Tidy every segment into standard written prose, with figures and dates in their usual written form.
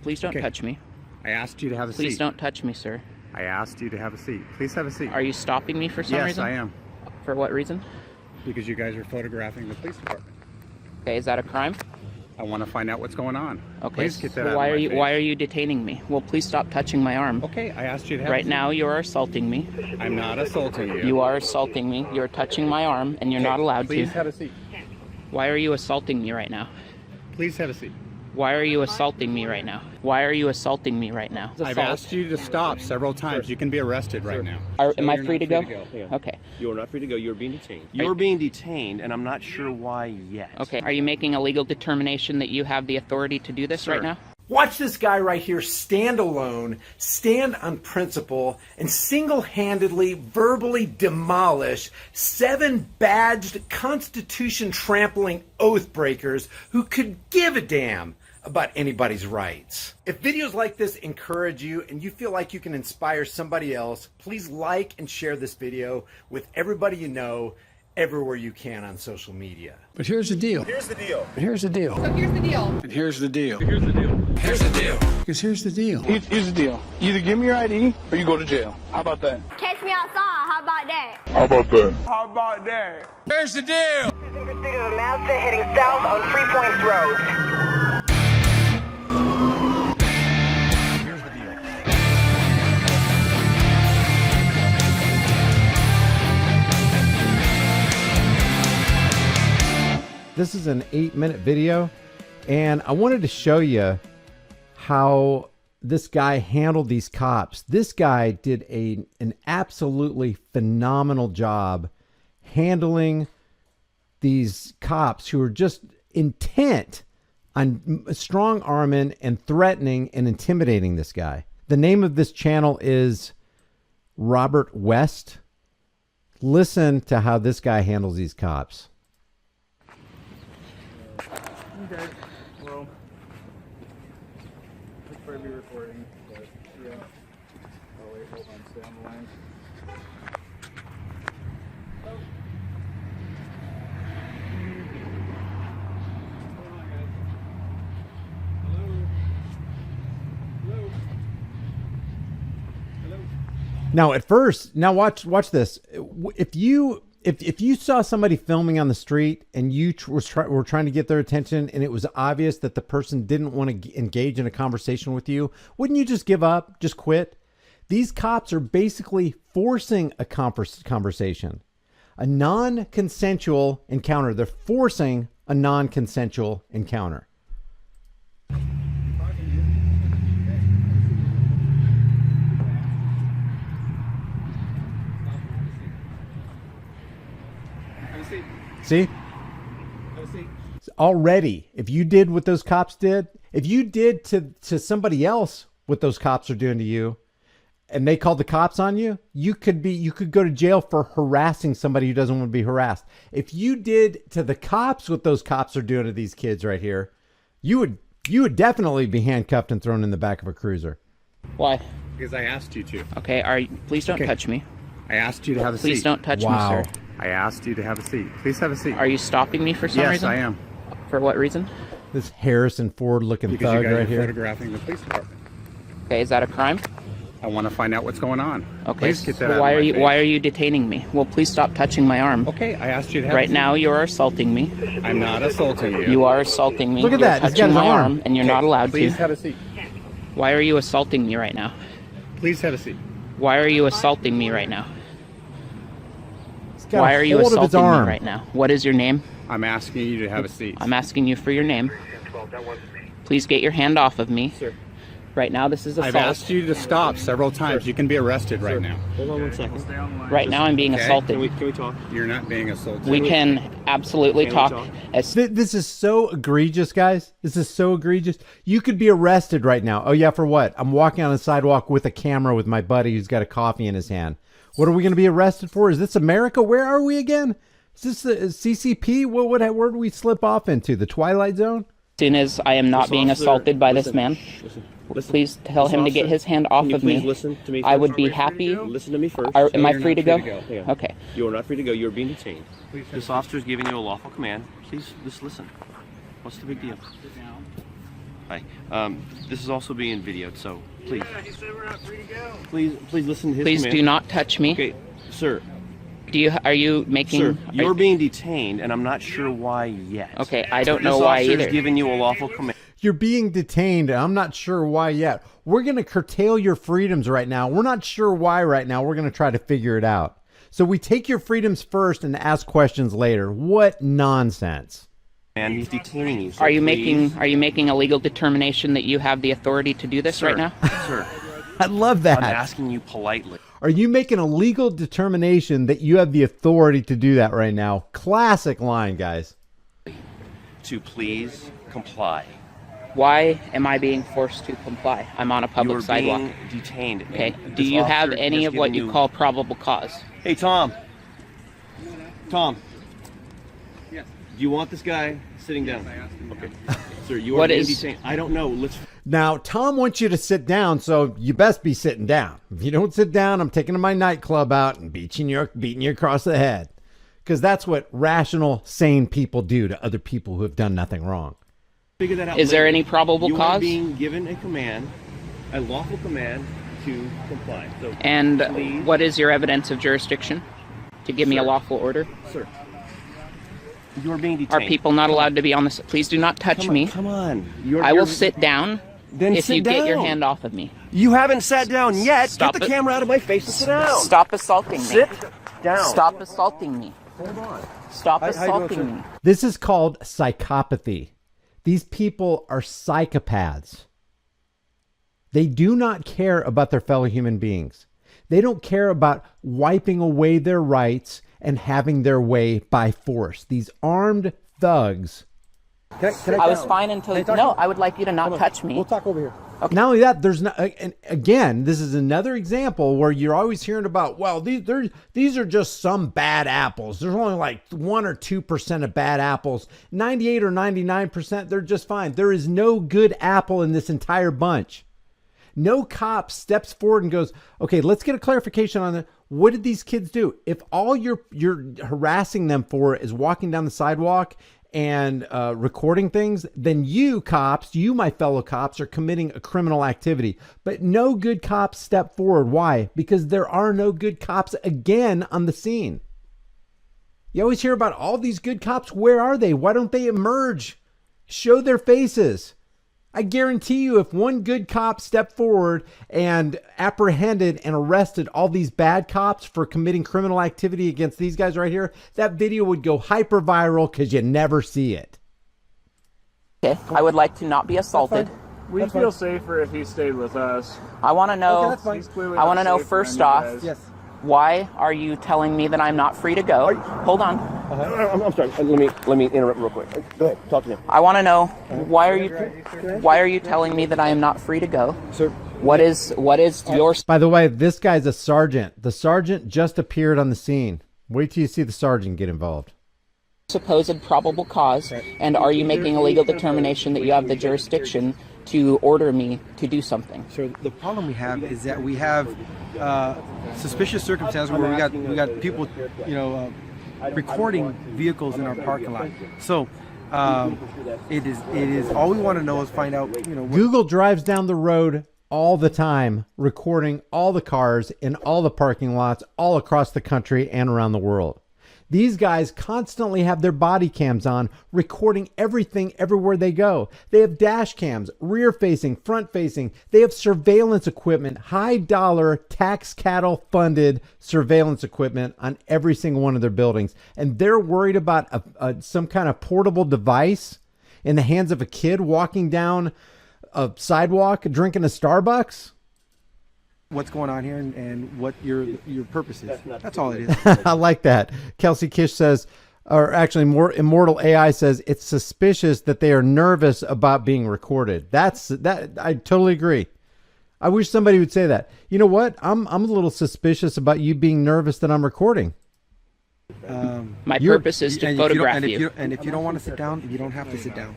Please don't touch me. I asked you to have a seat. Please don't touch me, sir. I asked you to have a seat. Please have a seat. Are you stopping me for some reason? Yes, I am. For what reason? Because you guys are photographing the police department. Okay, is that a crime? I want to find out what's going on. Okay, Please get that so out why of are my you face. why are you detaining me? Well, please stop touching my arm. Okay, I asked you to have Right a seat. now you are assaulting me. I'm not assaulting you. You are assaulting me. You're touching my arm and you're not allowed Please to. have a seat. Why are you assaulting me right now? Please have a seat. Why are you assaulting me right now? Why are you assaulting me right now? I've asked you to stop several times. You can be arrested right now. Am I free to go? Yeah. Okay. You are not free to go. You're being detained. You're being detained, and I'm not sure why yet. Okay. Are you making a legal determination that you have the authority to do this right now? Watch this guy right here stand alone, stand on principle, and single-handedly verbally demolish 7 badged Constitution-trampling oath breakers who could give a damn about anybody's rights. If videos like this encourage you and you feel like you can inspire somebody else, please like and share this video with everybody you know, everywhere you can on social media. But here's the deal. Here's the deal. Here's the deal. So here's the deal. And here's the deal. Here's the deal. Here's the deal. Because here's the deal. Here's the deal. Either give me your ID or you go to jail. How about that? Catch me outside. How about that? How about that? How about that? Here's the deal. In pursuit of a Mazda heading south on 3 Points Road. This is an 8-minute video, and I wanted to show you how this guy handled these cops. This guy did an absolutely phenomenal job handling these cops who were just intent on strong arming and threatening and intimidating this guy. The name of this channel is Robert West. Listen to how this guy handles these cops. Okay, well, it's probably recording, but yeah. Oh wait, hold on, stay on the line. Hold on, guys. Hello? Hello? Now, at first, now watch this. If you saw somebody filming on the street and you were trying to get their attention and it was obvious that the person didn't want to engage in a conversation with you, wouldn't you just give up, just quit? These cops are basically forcing a conversation, a non-consensual encounter. They're forcing a non-consensual encounter. See? Already, if you did what those cops did, if you did to somebody else what those cops are doing to you, and they called the cops on you, you could go to jail for harassing somebody who doesn't want to be harassed. If you did to the cops what those cops are doing to these kids right here, you would definitely be handcuffed and thrown in the back of a cruiser. Why? Because I asked you to. Okay, please don't touch me. I asked you to have a seat. Please don't touch me, sir. I asked you to have a seat. Please have a seat. Are you stopping me for some reason? Yes, I am. For what reason? This Harrison Ford looking Because thug you guys right are here. photographing the police department. Okay, is that a crime? I want to find out what's going on. Okay, Please get that so out why of are my you face. why are you detaining me? Well, please stop touching my arm. Okay, I asked you to have Right a seat. now you are assaulting me. I'm not assaulting you. You are assaulting me. Look at You're that. He's got touching his my arm. arm and you're not allowed Please to. have a seat. Why are you assaulting me right now? Please have a seat. Why are you assaulting me right now? He's got Why a are you hold of his assaulting me arm. right now? What is your name? I'm asking you to have a seat. I'm asking you for your name. Please get your hand off of me. Sir. Right now, this is assault. I've asked you to stop several times. You can be arrested right now. Hold on 1 second. Right now, I'm being Okay. assaulted. Can we talk? You're not being assaulted. We can absolutely Can we talk. talk? This is so egregious, guys. This is so egregious. You could be arrested right now. Oh, yeah, for what? I'm walking on a sidewalk with a camera with my buddy who's got a coffee in his hand. What are we going to be arrested for? Is this America? Where are we again? Is this the CCP? Where did we slip off into? The Twilight Zone? As soon as I am not being assaulted by this man, please tell him to get his hand off of me. Listen to me I would first? be happy. Listen to me first. Am I free to go? Yeah. Okay. You are not free to go. You are being detained. This officer is giving you a lawful command. Please just listen. What's the big deal? Hi. This is also being videoed, so please. Yeah, he said we're not free to go. Please listen to his Please command. do not touch me. Okay, sir. Are you making? Sir, you're being detained, and I'm not sure why yet. Okay, I don't know why either. This officer is giving you a lawful command. You're being detained, and I'm not sure why yet. We're going to curtail your freedoms right now. We're not sure why right now. We're going to try to figure it out. So we take your freedoms first and ask questions later. What nonsense. And he's detaining you. So Are you making a legal determination that you have the authority to do this right now? Sir, I love that. I'm asking you politely. Are you making a legal determination that you have the authority to do that right now? Classic line, guys. To please comply. Why am I being forced to comply? I'm on a public sidewalk. You are being detained. Okay. Do you have any of what you call probable cause? Hey, Tom. Tom. Yes. Do you want this guy sitting down? Okay. Sir, you are being detained. I don't know. Now, Tom wants you to sit down, so you best be sitting down. If you don't sit down, I'm taking my nightclub out and beating you across the head. Because that's what rational, sane people do to other people who have done nothing wrong. Figure that out. Is there any probable you cause? Are being given a command, a lawful command to comply. So and please. What is your evidence of jurisdiction to give me a lawful order? Sir, you are being detained. Are people not allowed to be on this? Please do not touch me. Come on. I will sit down then if sit you down. Get your hand off of me. You haven't sat down yet. Stop Get the camera out of my face and sit down. Stop assaulting me. Sit down. Stop assaulting me. Hold on. Stop assaulting me. This is called psychopathy. These people are psychopaths. They do not care about their fellow human beings. They don't care about wiping away their rights and having their way by force. These armed thugs. I was fine until no. I would like you to not touch me. We'll talk over here. Okay. Not only that, there's not. And again, this is another example where you're always hearing about. Well, these are just some bad apples. There's only like 1 or 2% of bad apples. 98 or 99%, they're just fine. There is no good apple in this entire bunch. No cop steps forward and goes, okay, let's get a clarification on it. What did these kids do? If all you're harassing them for is walking down the sidewalk and recording things, then you cops, you my fellow cops, are committing a criminal activity. But no good cops step forward. Why? Because there are no good cops again on the scene. You always hear about all these good cops. Where are they? Why don't they emerge? Show their faces. I guarantee you, if one good cop stepped forward and apprehended and arrested all these bad cops for committing criminal activity against these guys right here, that video would go hyper viral because you never see it. Okay, I would like to not be assaulted. We feel safer if he stayed with us. I want to know. Okay, that's fine. I want to know first off. Yes. Why are you telling me that I'm not free to go? Hold on. I'm sorry. Let me interrupt real quick. Go ahead. Talk to him. I want to know why are you telling me that I am not free to go? Sir. What is your? By the way, this guy's a sergeant. The sergeant just appeared on the scene. Wait till you see the sergeant get involved. Supposed probable cause, and are you making a legal determination that you have the jurisdiction to order me to do something? So the problem we have is that we have suspicious circumstances where we got people, recording vehicles in our parking lot. So it is all we want to know is find out. Google drives down the road all the time, recording all the cars in all the parking lots all across the country and around the world. These guys constantly have their body cams on, recording everything everywhere they go. They have dash cams, rear facing, front facing. They have surveillance equipment, high dollar, tax cattle funded surveillance equipment on every single one of their buildings. And they're worried about some kind of portable device in the hands of a kid walking down a sidewalk drinking a Starbucks. What's going on here and what your purpose is. That's all it is. I like that. Kelsey Kish says, or actually more Immortal AI says, it's suspicious that they are nervous about being recorded. That I totally agree. I wish somebody would say that. You know what? I'm a little suspicious about you being nervous that I'm recording. My purpose is to photograph you. And if you don't want to sit down, you don't have to sit down.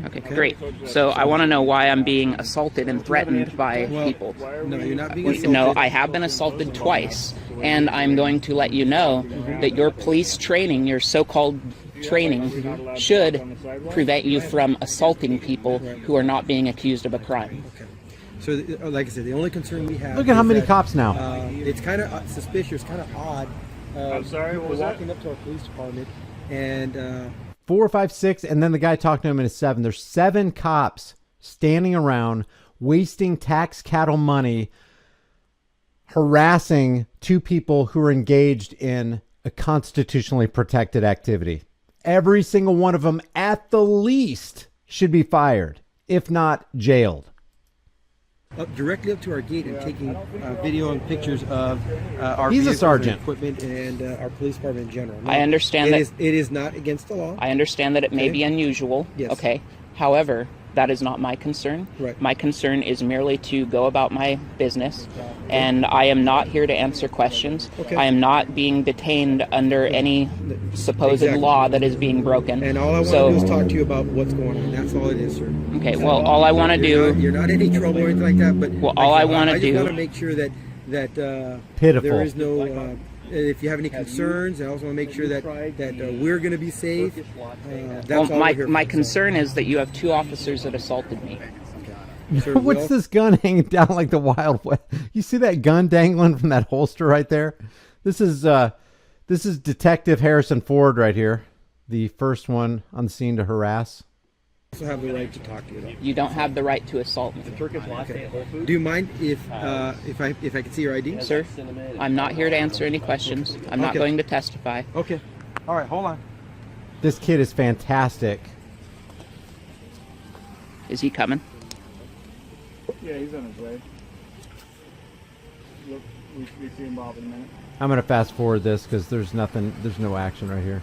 Okay, great. So I want to know why I'm being assaulted and threatened by people. No, you're not being assaulted. No, I have been assaulted twice, and I'm going to let you know that your police training, your so-called training should prevent you from assaulting people who are not being accused of a crime. Okay. So, like I said, the only concern we have. Look at how many cops now. It's kind of suspicious, kind of odd. I'm sorry, what was we're that? walking up to our police department, and 4, 5, 6, and then the guy talking to him in a 7. There's 7 cops standing around, wasting tax cattle money, harassing 2 people who are engaged in a constitutionally protected activity. Every single one of them, at the least, should be fired, if not jailed. directly up to our gate and taking video and pictures of our He's a vehicles sergeant. and equipment and our police department in general. I understand that it is not against the law. I understand that it may Okay. be unusual. Yes. Okay. However, that is not my concern. Right. My concern is merely to go about my business, and I am not here to answer questions. Okay. I am not being detained under any supposed Exactly. law that is being broken. And all I want to do is talk to you about what's going on. That's all it is, sir. Okay. Well, all I want to do. You're not in any trouble or anything like that. But Well, all I wanna I do- just want to make sure that Pitiful. there is no. If you have any concerns, I also want to make sure that we're going to be safe. That's Well, all we're here my for. concern is that you have 2 officers that assaulted me. Sir, we What's all- this gun hanging down like the Wild West? You see that gun dangling from that holster right there? This is Detective Harrison Ford right here, the first one on the scene to harass. also have the right to talk to you. Though. You don't have the right to assault me. Okay. Do you mind if I could see your ID? Sir, I'm not here to answer any questions. I'm not Okay. going to testify. Okay. All right. Hold on. This kid is fantastic. Is he coming? Yeah, he's on his way. Look, we see him Bob in a minute. I'm gonna fast forward this because there's no action right here.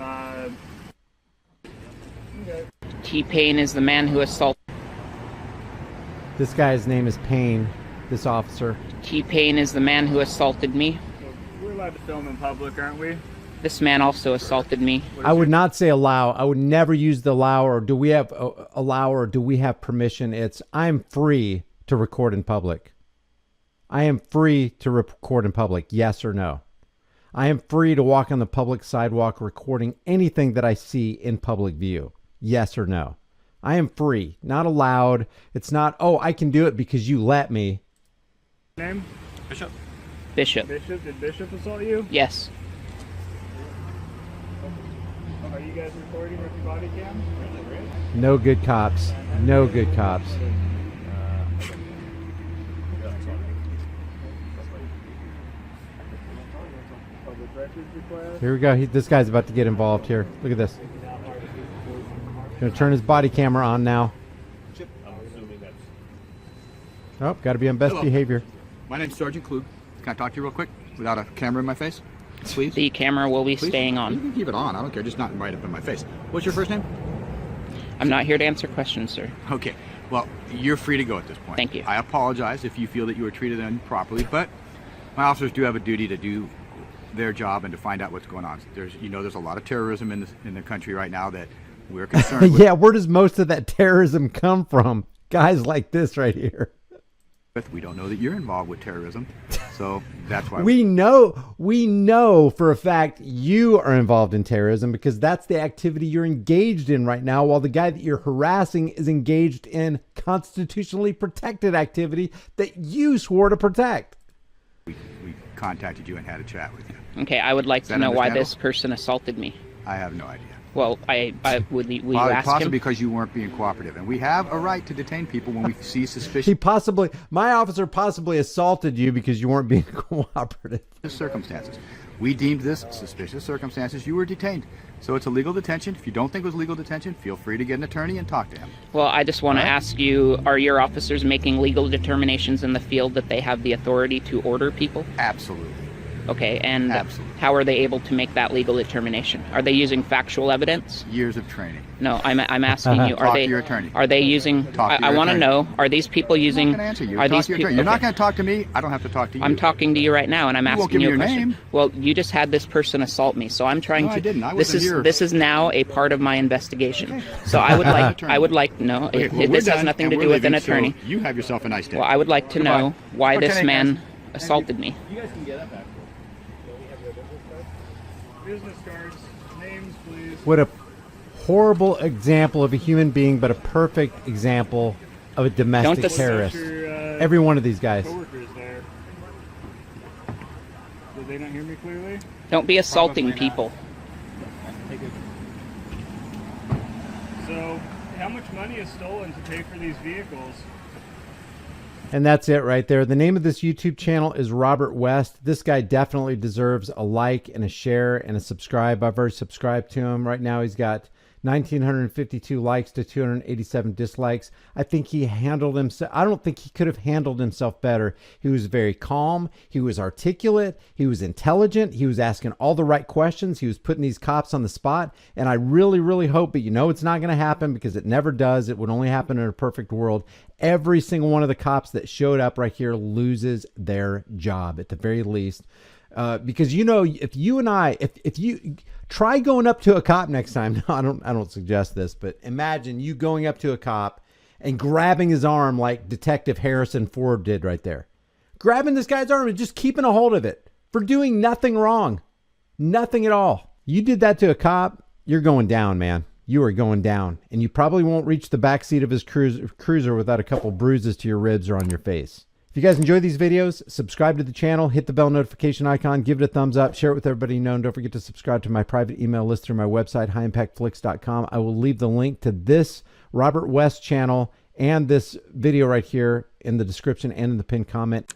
Okay. T-Pain is the man who assaulted. This guy's name is Payne. This officer. T-Pain is the man who assaulted me. We're allowed to film in public, aren't we? This man also assaulted me. I would not say allow. I would never use the allow or do we have allow or do we have permission. It's I'm free to record in public. I am free to record in public. Yes or no. I am free to walk on the public sidewalk recording anything that I see in public view. Yes or no. I am free, not allowed. It's not, oh, I can do it because you let me. Name? Bishop. Bishop. Bishop? Did Bishop assault you? Yes. Are you guys recording with your body cam? No good cops. No good cops. Public records request? Here we go. This guy's about to get involved here. Look at this. Gonna turn his body camera on now. Oh, got to be on best Hello. behavior. My name's Sergeant Klug. Can I talk to you real quick without a camera in my face? Please? The camera will be Please? staying You on. can keep it on. I don't care. Just not right up in my face. What's your first name? I'm not here to answer questions, sir. Okay. Well, you're free to go at this point. Thank you. I apologize if you feel that you were treated improperly, but my officers do have a duty to do their job and to find out what's going on. There's a lot of terrorism in the country right now that we're concerned with. Yeah, where does most of that terrorism come from? Guys like this right here. We don't know that you're involved with terrorism, so that's why We know for a fact you are involved in terrorism because that's the activity you're engaged in right now, while the guy that you're harassing is engaged in constitutionally protected activity that you swore to protect. we contacted you and had a chat with you. Okay, I would like Is to that know why understandable? this person assaulted me. I have no idea. Well, will you ask Possibly him? because you weren't being cooperative, and we have a right to detain people when we see suspicious My officer possibly assaulted you because you weren't being cooperative. circumstances. We deemed this suspicious circumstances. You were detained, so it's a legal detention. If you don't think it was legal detention, feel free to get an attorney and talk to him. Well, I just want to ask you, are your officers making legal determinations in the field that they have the authority to order people? Absolutely. Okay, and Absolutely. how are they able to make that legal determination? Are they using factual evidence? Years of training. No, I'm asking you. Talk to your attorney. Are they using? Talk to I your want to attorney. know. Are these people using? I'm not going to answer you. Are Talk these to your people? attorney. You're not okay. going to talk to me. I don't have to talk to you. I'm talking to you right now, and I'm You won't asking give you me a your question. name. Well, you just had this person assault me, so I'm trying No, to. I didn't. I this wasn't is here. this is now a part of my investigation. Okay. So I would like. Attorney. I would like no. Okay, well, we're this has done, nothing and to we're do with an leaving, so attorney. you have yourself a nice day. Well, I would like to Goodbye. know why Okay, this guys. man assaulted me. You guys can get that back. Business cards. Names, please. What a horrible example of a human being, but a perfect example of a domestic terrorist. Every one of these guys. Coworkers there. Did they not hear me clearly? Don't be assaulting people. So, how much money is stolen to pay for these vehicles? And that's it right there. The name of this YouTube channel is Robert West. This guy definitely deserves a like and a share and a subscribe. I've already subscribed to him. Right now he's got 1,952 likes to 287 dislikes. I think he handled himself. I don't think he could have handled himself better. He was very calm. He was articulate. He was intelligent. He was asking all the right questions. He was putting these cops on the spot. And I really, really hope, but you know it's not going to happen because it never does. It would only happen in a perfect world. Every single one of the cops that showed up right here loses their job at the very least. Because, you know, if you and I, if you try going up to a cop next time, no, I don't suggest this, but imagine you going up to a cop and grabbing his arm like Detective Harrison Ford did right there. Grabbing this guy's arm and just keeping a hold of it for doing nothing wrong. Nothing at all. You did that to a cop, you're going down, man. You are going down. And you probably won't reach the backseat of his cruiser without a couple bruises to your ribs or on your face. If you guys enjoy these videos, subscribe to the channel, hit the bell notification icon, give it a thumbs up, share it with everybody you know, and don't forget to subscribe to my private email list through my website, highimpactflix.com. I will leave the link to this Robert West channel and this video right here in the description and in the pinned comment.